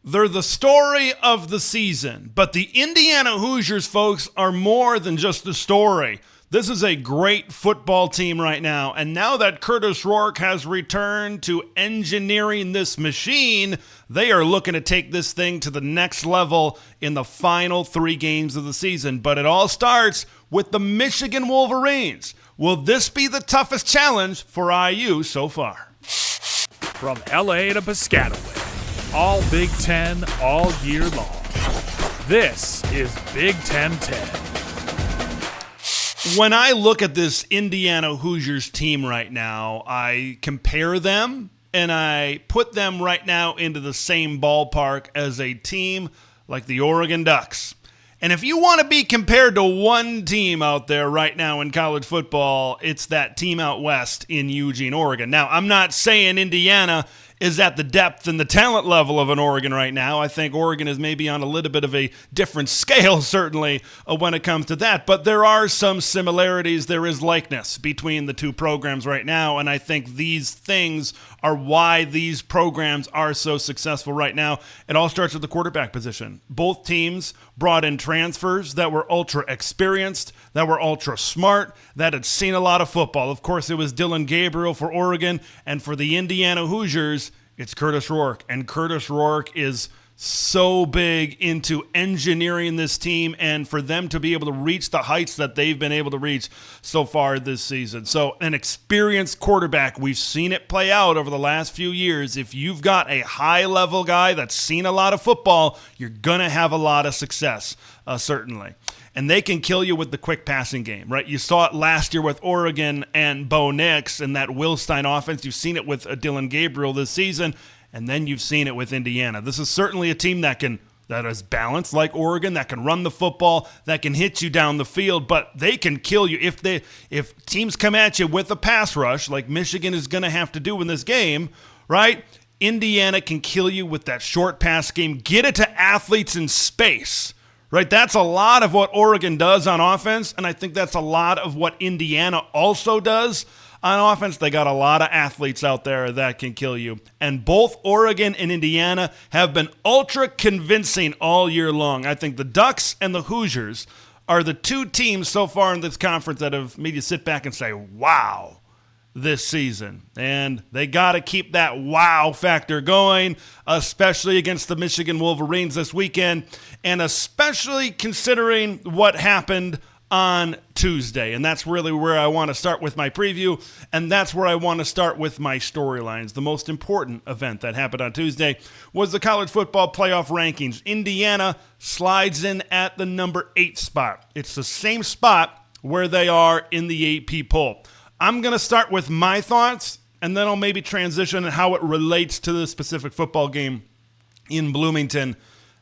They're the story of the season, but the Indiana Hoosiers, folks, are more than just a story. This is a great football team right now, and now that Curtis Rourke has returned to engineering this machine, they are looking to take this thing to the next level in the final 3 games of the season. But it all starts with the Michigan Wolverines. Will this be the toughest challenge for IU so far? From LA to Piscataway, all Big Ten all year long. This is Big Ten 10. When I look at this Indiana Hoosiers team right now, I compare them and I put them right now into the same ballpark as a team like the Oregon Ducks. And if you want to be compared to one team out there right now in college football, it's that team out west in Eugene, Oregon. Now, I'm not saying Indiana is at the depth and the talent level of an Oregon right now. I think Oregon is maybe on a little bit of a different scale, certainly, when it comes to that. But there are some similarities. There is likeness between the two programs right now, and I think these things are why these programs are so successful right now. It all starts with the quarterback position. Both teams brought in transfers that were ultra experienced, that were ultra smart, that had seen a lot of football. Of course, it was Dillon Gabriel for Oregon, and for the Indiana Hoosiers, it's Curtis Rourke. And Curtis Rourke is so big into engineering this team and for them to be able to reach the heights that they've been able to reach so far this season. So an experienced quarterback, we've seen it play out over the last few years. If you've got a high-level guy that's seen a lot of football, you're going to have a lot of success, certainly. And they can kill you with the quick passing game, right? You saw it last year with Oregon and Bo Nix and that Will Stein offense. You've seen it with Dillon Gabriel this season, and then you've seen it with Indiana. This is certainly a team that is balanced like Oregon, that can run the football, that can hit you down the field, but they can kill you if teams come at you with a pass rush, like Michigan is going to have to do in this game, right? Indiana can kill you with that short pass game, get it to athletes in space. Right, that's a lot of what Oregon does on offense, and I think that's a lot of what Indiana also does on offense. They got a lot of athletes out there that can kill you. And both Oregon and Indiana have been ultra convincing all year long. I think the Ducks and the Hoosiers are the two teams so far in this conference that have made you sit back and say, wow, this season. And they got to keep that wow factor going, especially against the Michigan Wolverines this weekend, and especially considering what happened on Tuesday. And that's really where I want to start with my preview, and that's where I want to start with my storylines. The most important event that happened on Tuesday was the college football playoff rankings. Indiana slides in at the number 8 spot. It's the same spot where they are in the AP poll. I'm going to start with my thoughts, and then I'll maybe transition and how it relates to the specific football game in Bloomington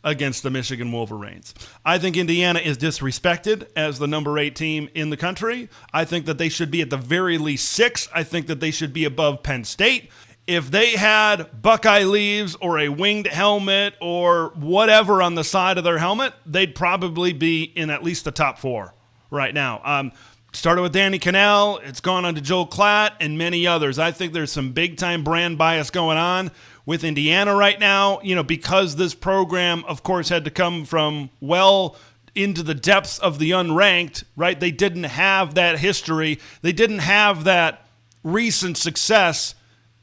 against the Michigan Wolverines. I think Indiana is disrespected as the number 8 team in the country. I think that they should be at the very least 6. I think that they should be above Penn State. If they had Buckeye leaves or a winged helmet or whatever on the side of their helmet, they'd probably be in at least the top 4 right now. Started with Danny Cannell, it's gone on to Joel Klatt, and many others. I think there's some big-time brand bias going on with Indiana right now, because this program, of course, had to come from well into the depths of the unranked, right? They didn't have that history. They didn't have that recent success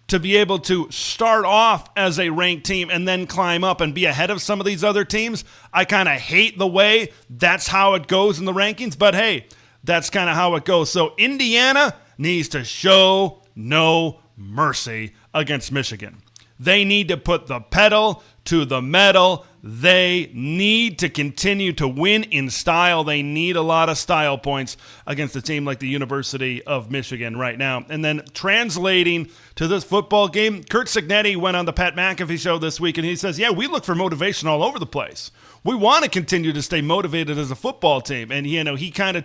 to be able to start off as a ranked team and then climb up and be ahead of some of these other teams. I kind of hate the way that's how it goes in the rankings, but hey, that's kind of how it goes. So Indiana needs to show no mercy against Michigan. They need to put the pedal to the metal. They need to continue to win in style. They need a lot of style points against a team like the University of Michigan right now. And then translating to this football game, Curt Cignetti went on the Pat McAfee show this week, and he says, yeah, we look for motivation all over the place. We want to continue to stay motivated as a football team. And, he kind of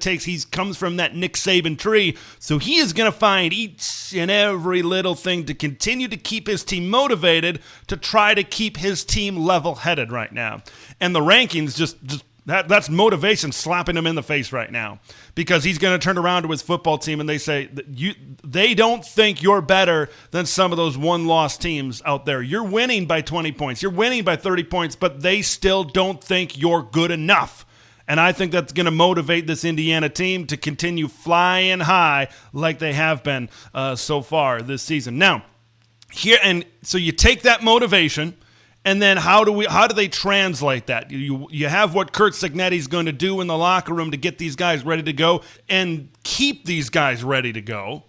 comes from that Nick Saban tree. So he is going to find each and every little thing to continue to keep his team motivated, to try to keep his team level-headed right now. And the rankings just That's motivation slapping him in the face right now, because he's going to turn around to his football team and they don't think you're better than some of those one-loss teams out there. You're winning by 20 points. You're winning by 30 points, but they still don't think you're good enough. And I think that's going to motivate this Indiana team to continue flying high like they have been so far this season. Now, so you take that motivation, and then how do they translate that? You have what Curt Cignetti is going to do in the locker room to get these guys ready to go and keep these guys ready to go.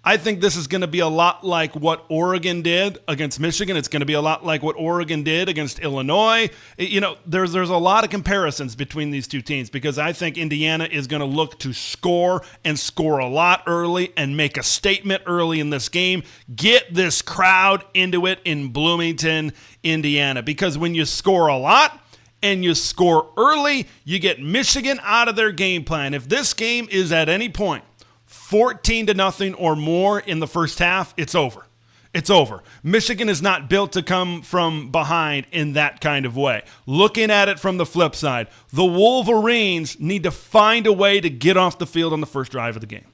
I think this is going to be a lot like what Oregon did against Michigan. It's going to be a lot like what Oregon did against Illinois. There's a lot of comparisons between these two teams, because I think Indiana is going to look to score and score a lot early and make a statement early in this game. Get this crowd into it in Bloomington, Indiana, because when you score a lot and you score early, you get Michigan out of their game plan. If this game is at any point 14-0 or more in the first half, it's over. It's over. Michigan is not built to come from behind in that kind of way. Looking at it from the flip side, the Wolverines need to find a way to get off the field on the first drive of the game.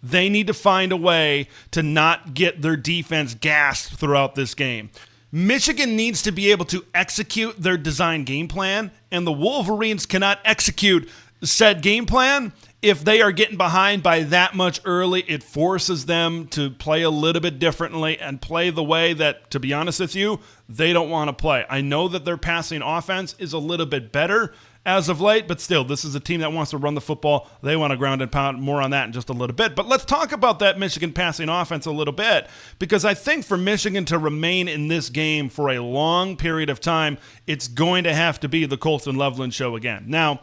They need to find a way to not get their defense gassed throughout this game. Michigan needs to be able to execute their design game plan, and the Wolverines cannot execute said game plan if they are getting behind by that much early. It forces them to play a little bit differently and play the way that, to be honest with you, they don't want to play. I know that their passing offense is a little bit better as of late, but still, this is a team that wants to run the football. They want to ground and pound. More on that in just a little bit. But let's talk about that Michigan passing offense a little bit, because I think for Michigan to remain in this game for a long period of time, it's going to have to be the Colston Loveland show again. Now,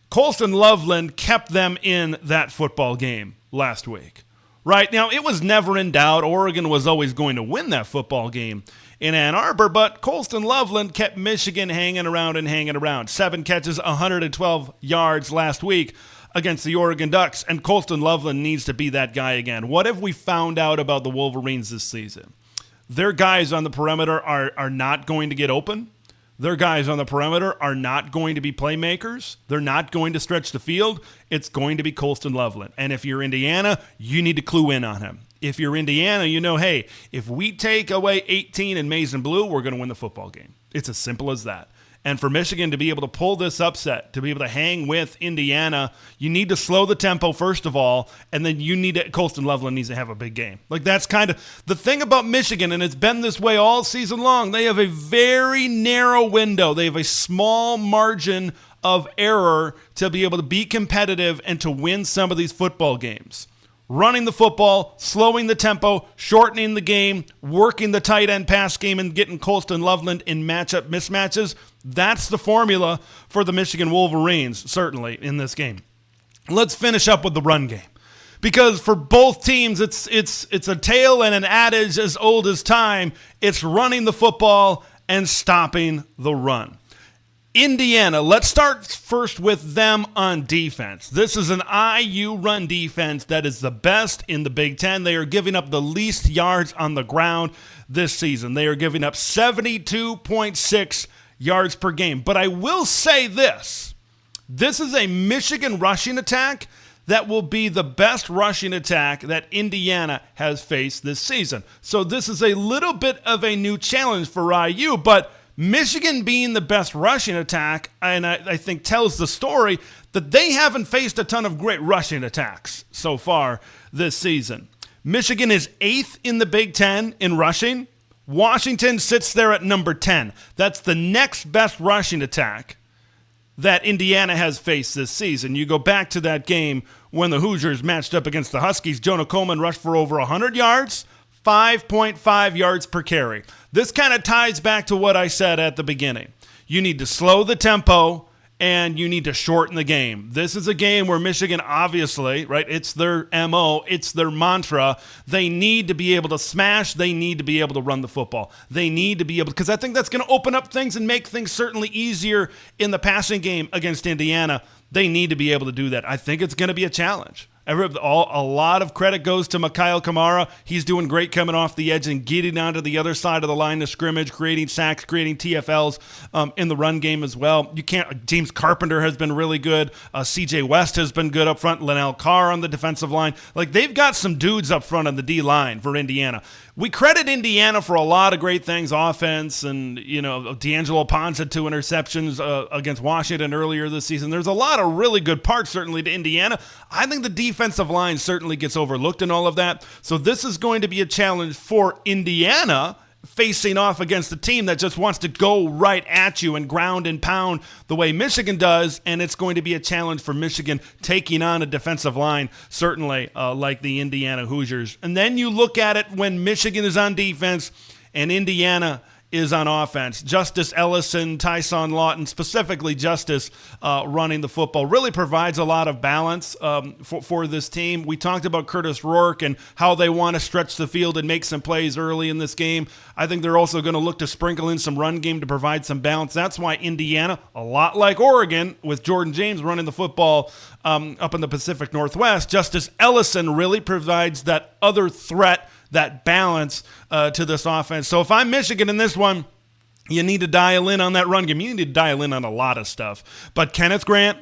Colston Loveland kept them in that football game last week. Right? Now, it was never in doubt. Oregon was always going to win that football game in Ann Arbor, but Colston Loveland kept Michigan hanging around. 7 catches, 112 yards last week against the Oregon Ducks, and Colston Loveland needs to be that guy again. What have we found out about the Wolverines this season? Their guys on the perimeter are not going to get open. Their guys on the perimeter are not going to be playmakers. They're not going to stretch the field. It's going to be Colston Loveland. And if you're Indiana, you need to clue in on him. If you're Indiana, you know, hey, if we take away 18 in maize and blue, we're going to win the football game. It's as simple as that. And for Michigan to be able to pull this upset, to be able to hang with Indiana, you need to slow the tempo first of all, and then Colston Loveland needs to have a big game. Like, that's kind of the thing about Michigan, and it's been this way all season long. They have a very narrow window. They have a small margin of error to be able to be competitive and to win some of these football games. Running the football, slowing the tempo, shortening the game, working the tight end pass game, and getting Colston Loveland in matchup mismatches. That's the formula for the Michigan Wolverines, certainly, in this game. Let's finish up with the run game. Because for both teams, it's a tale and an adage as old as time. It's running the football and stopping the run. Indiana, let's start first with them on defense. This is an IU run defense that is the best in the Big Ten. They are giving up the least yards on the ground this season. They are giving up 72.6 yards per game. But I will say this. This is a Michigan rushing attack that will be the best rushing attack that Indiana has faced this season. So this is a little bit of a new challenge for IU, but Michigan being the best rushing attack, and I think tells the story that they haven't faced a ton of great rushing attacks so far this season. Michigan is 8th in the Big Ten in rushing. Washington sits there at number 10. That's the next best rushing attack that Indiana has faced this season. You go back to that game when the Hoosiers matched up against the Huskies. Jonah Coleman rushed for over 100 yards. 5.5 yards per carry. This kind of ties back to what I said at the beginning. You need to slow the tempo and you need to shorten the game. This is a game where Michigan, obviously, right, it's their MO, it's their mantra. They need to be able to smash. They need to be able to run the football. They need to be able to, because I think that's going to open up things and make things certainly easier in the passing game against Indiana. They need to be able to do that. I think it's going to be a challenge. A lot of credit goes to Mikhail Kamara. He's doing great coming off the edge and getting onto the other side of the line of scrimmage, creating sacks, creating TFLs in the run game as well. James Carpenter has been really good. CJ West has been good up front. Linnell Carr on the defensive line. Like, they've got some dudes up front on the D line for Indiana. We credit Indiana for a lot of great things, offense, and, D'Angelo Ponce had 2 interceptions against Washington earlier this season. There's a lot of really good parts, certainly, to Indiana. I think the defensive line certainly gets overlooked in all of that. So this is going to be a challenge for Indiana, facing off against a team that just wants to go right at you and ground and pound the way Michigan does, and it's going to be a challenge for Michigan taking on a defensive line, certainly like the Indiana Hoosiers. And then you look at it when Michigan is on defense and Indiana is on offense. Justice Ellison, Tyson Lawton, specifically Justice running the football, really provides a lot of balance for this team. We talked about Curtis Rourke and how they want to stretch the field and make some plays early in this game. I think they're also going to look to sprinkle in some run game to provide some balance. That's why Indiana, a lot like Oregon, with Jordan James running the football up in the Pacific Northwest, Justice Ellison really provides that other threat, that balance to this offense. So if I'm Michigan in this one, you need to dial in on that run game. You need to dial in on a lot of stuff. But Kenneth Grant,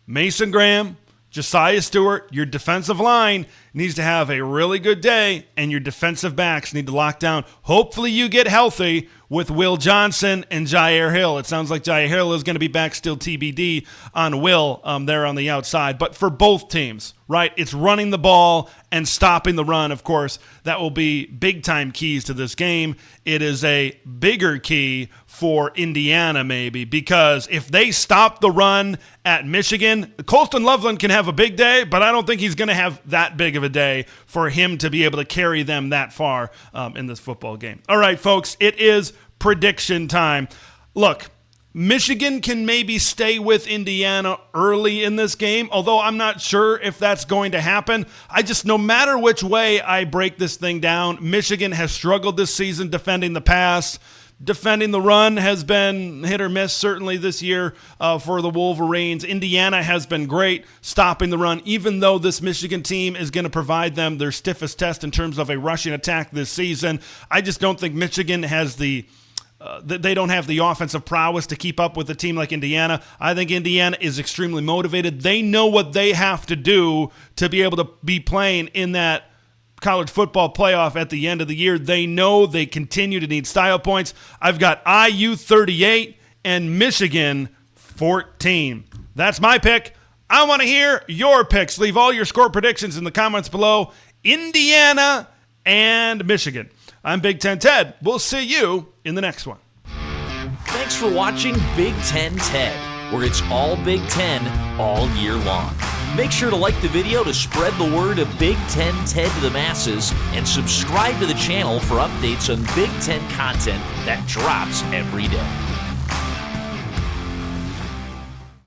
Mason Graham, Josiah Stewart, your defensive line needs to have a really good day, and your defensive backs need to lock down. Hopefully you get healthy with Will Johnson and Jair Hill. It sounds like Jair Hill is going to be back, still TBD on Will there on the outside. But for both teams, right, it's running the ball and stopping the run, of course. That will be big-time keys to this game. It is a bigger key for Indiana maybe, because if they stop the run at Michigan, Colston Loveland can have a big day, but I don't think he's going to have that big of a day for him to be able to carry them that far in this football game. All right, folks, it is prediction time. Look, Michigan can maybe stay with Indiana early in this game, although I'm not sure if that's going to happen. No matter which way I break this thing down, Michigan has struggled this season defending the pass. Defending the run has been hit or miss, certainly this year for the Wolverines. Indiana has been great stopping the run, even though this Michigan team is going to provide them their stiffest test in terms of a rushing attack this season. I just don't think Michigan has they don't have the offensive prowess to keep up with a team like Indiana. I think Indiana is extremely motivated. They know what they have to do to be able to be playing in that college football playoff at the end of the year. They know they continue to need style points. I've got IU 38 and Michigan 14. That's my pick. I want to hear your picks. Leave all your score predictions in the comments below. Indiana and Michigan. I'm Big Ten Ted. We'll see you in the next one. Thanks for watching Big Ten Ted, where it's all Big Ten all year long. Make sure to like the video to spread the word of Big Ten Ted to the masses, and subscribe to the channel for updates on Big Ten content that drops every day.